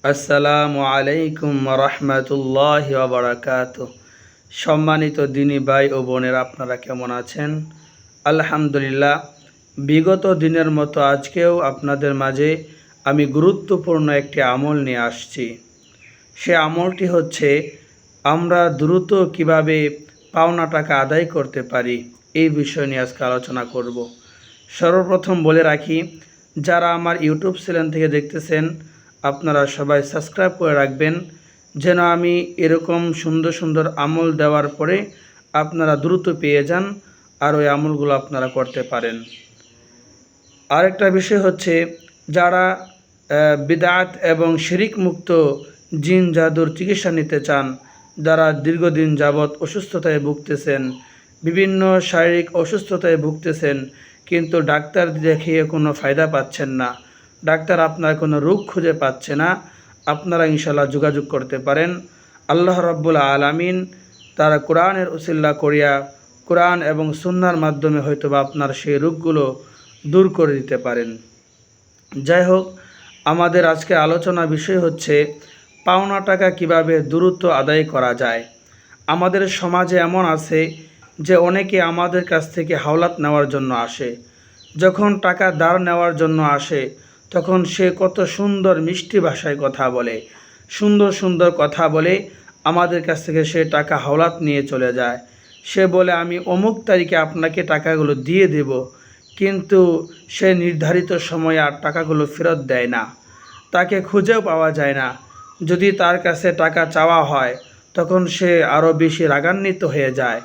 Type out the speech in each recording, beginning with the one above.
আসসালামু আলাইকুম রহমতুল্লাহি ওয়া বারাকাতুহু। সম্মানিত দিনী ভাই ও বোনেরা, আপনারা কেমন আছেন? আলহামদুলিল্লাহ, বিগত দিনের মতো আজকেও আপনাদের মাঝে আমি গুরুত্বপূর্ণ একটি আমল নিয়ে আসছি। সে আমলটি হচ্ছে আমরা দ্রুত কিভাবে পাওনা টাকা আদায় করতে পারি, এই বিষয় নিয়ে আজকে আলোচনা করব। সর্বপ্রথম বলে রাখি, যারা আমার ইউটিউব চ্যানেল থেকে দেখতেছেন আপনারা সবাই সাবস্ক্রাইব করে রাখবেন, যেন আমি এরকম সুন্দর সুন্দর আমল দেওয়ার পরে আপনারা দ্রুত পেয়ে যান আর ওই আমলগুলো আপনারা করতে পারেন। আরেকটা বিষয় হচ্ছে, যারা বিদআত এবং শিরিক মুক্ত জিন জাদুর চিকিৎসা নিতে চান, যারা দীর্ঘদিন যাবৎ অসুস্থতায় ভুগতেছেন, বিভিন্ন শারীরিক অসুস্থতায় ভুগতেছেন, কিন্তু ডাক্তার দেখিয়ে কোনো ফায়দা পাচ্ছেন না, ডাক্তার আপনার কোনো রোগ খুঁজে পাচ্ছে না, আপনারা ইনশাআল্লাহ যোগাযোগ করতে পারেন। আল্লাহ রাব্বুল আলামিন তারা কোরআনের উসিল্লা করিয়া কোরআন এবং সুন্নাহর মাধ্যমে হয়তোবা আপনার সেই রোগগুলো দূর করে দিতে পারেন। যাই হোক, আমাদের আজকে আলোচনা বিষয় হচ্ছে পাওনা টাকা কিভাবে দ্রুত আদায় করা যায়। আমাদের সমাজে এমন আছে যে অনেকে আমাদের কাছ থেকে হাওলাত নেওয়ার জন্য আসে। যখন টাকা ধার নেওয়ার জন্য আসে তখন সে কত সুন্দর মিষ্টি ভাষায় কথা বলে, সুন্দর সুন্দর কথা বলে আমাদের কাছ থেকে সে টাকা হাওলাত নিয়ে চলে যায়। সে বলে আমি অমুক তারিখে আপনাকে টাকাগুলো দিয়ে দেব, কিন্তু সে নির্ধারিত সময়ে আর টাকাগুলো ফেরত দেয় না, তাকে খুঁজেও পাওয়া যায় না। যদি তার কাছে টাকা চাওয়া হয় তখন সে আরও বেশি রাগান্বিত হয়ে যায়,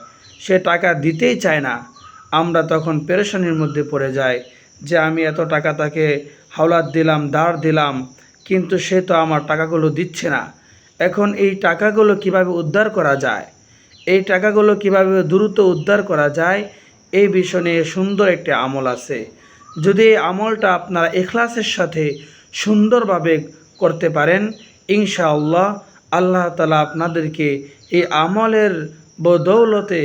সে টাকা দিতেই চায় না। আমরা তখন পেরেশানির মধ্যে পড়ে যাই যে আমি এত টাকা তাকে হাওলাত দিলাম, ধার দিলাম, কিন্তু সে তো আমার টাকাগুলো দিচ্ছে না। এখন এই টাকাগুলো কিভাবে উদ্ধার করা যায়, এই টাকাগুলো কিভাবে দ্রুত উদ্ধার করা যায়, এই বিষয় নিয়ে সুন্দর একটি আমল আছে। যদি এই আমলটা আপনারা ইখলাসের সাথে সুন্দরভাবে করতে পারেন, ইনশাআল্লাহ আল্লাহ তাআলা আপনাদেরকে এই আমলের বদৌলতে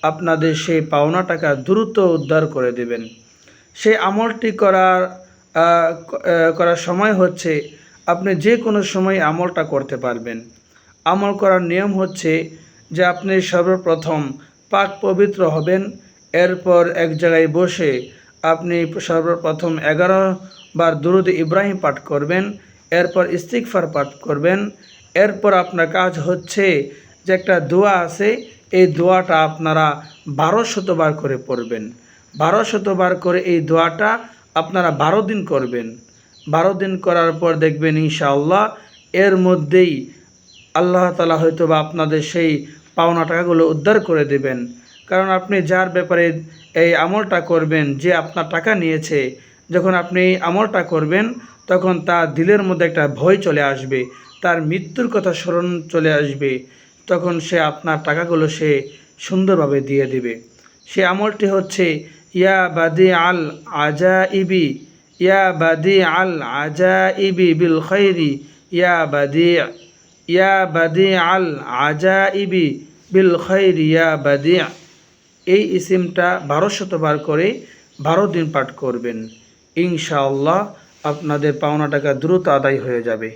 আপনাদের সেই পাওনা টাকা দ্রুত উদ্ধার করে দেবেন। সেই আমলটি করার সময় হচ্ছে, আপনি যে কোনো সময় আমলটা করতে পারবেন। আমল করার নিয়ম হচ্ছে যে আপনি সর্বপ্রথম পাক পবিত্র হবেন, এরপর এক জায়গায় বসে আপনি সর্বপ্রথম 11 বার দুরূদ ইব্রাহিম পাঠ করবেন, এরপর ইস্তিগফার পাঠ করবেন। এরপর আপনার কাজ হচ্ছে যে একটা দোয়া আছে, এই দোয়াটা আপনারা 1200 বার করে পড়বেন। 1200 বার করে এই দোয়াটা আপনারা 12 দিন করবেন। 12 দিন করার পর দেখবেন ইনশাআল্লাহ এর মধ্যেই আল্লাহ তাআলা হয়তোবা আপনাদের সেই পাওনা টাকাগুলো উদ্ধার করে দেবেন। কারণ আপনি যার ব্যাপারে এই আমলটা করবেন, যে আপনার টাকা নিয়েছে, যখন আপনি এই আমলটা করবেন তখন তার দিলের মধ্যে একটা ভয় চলে আসবে, তার মৃত্যুর কথা স্মরণ চলে আসবে, তখন সে আপনার টাকাগুলো সে সুন্দরভাবে দিয়ে দিবে। সে আমলটি হচ্ছে ইয়া বাদি আল আজাইবি, ইয়া বাদি আল আজাইবি বিল খৈরি, ইয়া বাদি আল আজাইবি বিল খৈরি ইয়া বাদি। এই ইসিমটা 1200 বার করে 12 দিন পাঠ করবেন। ইনশাআল্লাহ আপনাদের পাওনা টাকা দ্রুত আদায় হয়ে যাবে।